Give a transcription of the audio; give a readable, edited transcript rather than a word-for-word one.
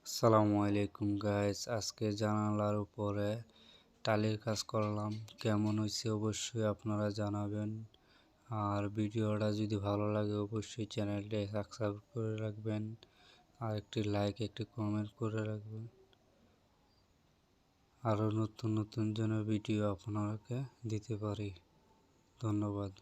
আসসালামু আলাইকুম গাইস, আজকে জানালার উপরে টালির কাজ করলাম। কেমন হয়েছে অবশ্যই আপনারা জানাবেন। আর ভিডিওটা যদি ভালো লাগে অবশ্যই চ্যানেলটি সাবস্ক্রাইব করে রাখবেন, আর একটি লাইক একটি কমেন্ট করে রাখবেন। আরও নতুন নতুন যেন ভিডিও আপনাকে দিতে পারি। ধন্যবাদ।